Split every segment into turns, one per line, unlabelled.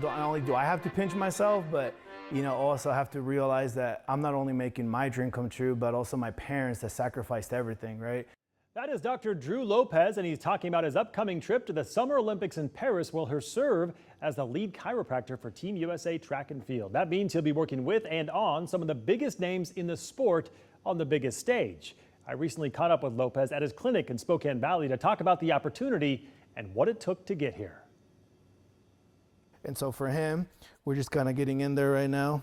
Not only do I have to pinch myself, but also have to realize that I'm not only making my dream come true, but also my parents that sacrificed everything, right?
That is Dr. Dru Lopez, and he's talking about his upcoming trip to the Summer Olympics in Paris, where he'll serve as the lead chiropractor for Team USA track and field. That means he'll be working with and on some of the biggest names in the sport on the biggest stage. I recently caught up with Lopez at his clinic in Spokane Valley to talk about the opportunity and what it took to get here.
And so for him, we're just kind of getting in there right now,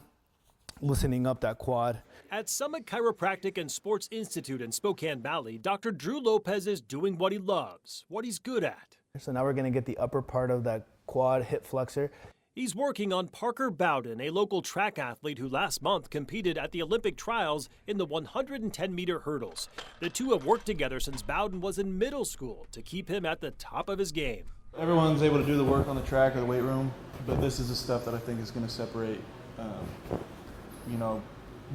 loosening up that quad.
At Summit Chiropractic and Sports Institute in Spokane Valley, Dr. Dru Lopez is doing what he loves, what he's good at.
So now we're going to get the upper part of that quad hip flexor.
He's working on Parker Bowden, a local track athlete who last month competed at the Olympic trials in the 110-meter hurdles. The two have worked together since Bowden was in middle school to keep him at the top of his game.
Everyone's able to do the work on the track or the weight room, but this is the stuff that I think is going to separate,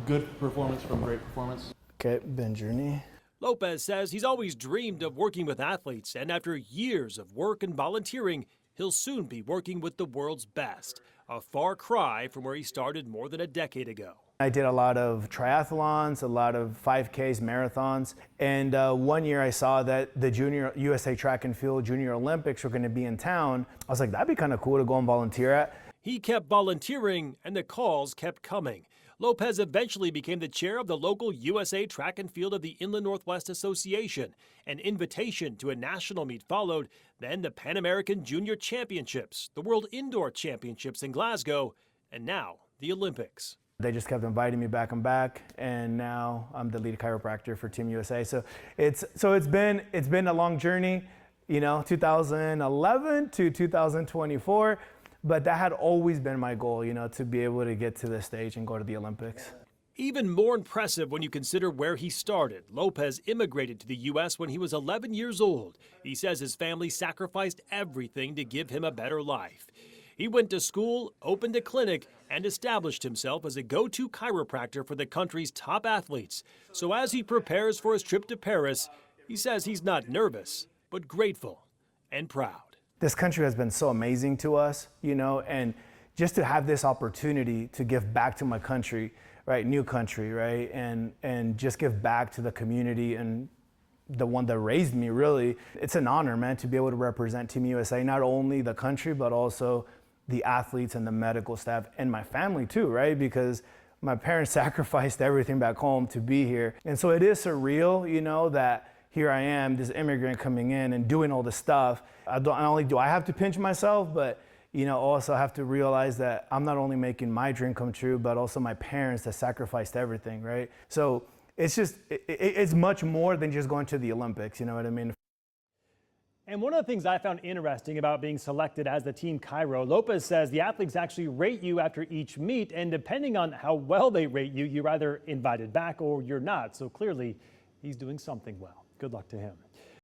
good performance from great performance.
Okay, bend your knee.
Lopez says he's always dreamed of working with athletes, and after years of work and volunteering, he'll soon be working with the world's best, a far cry from where he started more than a decade ago.
I did a lot of triathlons, a lot of 5Ks, marathons, and one year I saw that the Junior USA Track and Field Junior Olympics were going to be in town. I was like, that'd be kind of cool to go and volunteer at.
He kept volunteering, and the calls kept coming. Lopez eventually became the chair of the local USA Track and Field of the Inland Northwest Association. An invitation to a national meet followed, then the Pan American Junior Championships, the World Indoor Championships in Glasgow, and now the Olympics.
They just kept inviting me back and back, and now I'm the lead chiropractor for Team USA. So it's been a long journey, 2011 to 2024. But that had always been my goal, to be able to get to this stage and go to the Olympics.
Even more impressive when you consider where he started. Lopez immigrated to the U.S. when he was 11 years old. He says his family sacrificed everything to give him a better life. He went to school, opened a clinic, and established himself as a go-to chiropractor for the country's top athletes. So as he prepares for his trip to Paris, he says he's not nervous, but grateful and proud.
This country has been so amazing to us, and just to have this opportunity to give back to my country, right, new country, right, and just give back to the community and the one that raised me, really. It's an honor, man, to be able to represent Team USA, not only the country, but also the athletes and the medical staff and my family too, right, because my parents sacrificed everything back home to be here. And so it is surreal, that here I am, this immigrant coming in and doing all this stuff. Not only do I have to pinch myself, but also have to realize that I'm not only making my dream come true, but also my parents that sacrificed everything, right? So it's much more than just going to the Olympics, you know what I mean?
And one of the things I found interesting about being selected as the team chiro, Lopez says the athletes actually rate you after each meet, and depending on how well they rate you, you're either invited back or you're not. So clearly, he's doing something well. Good luck to him.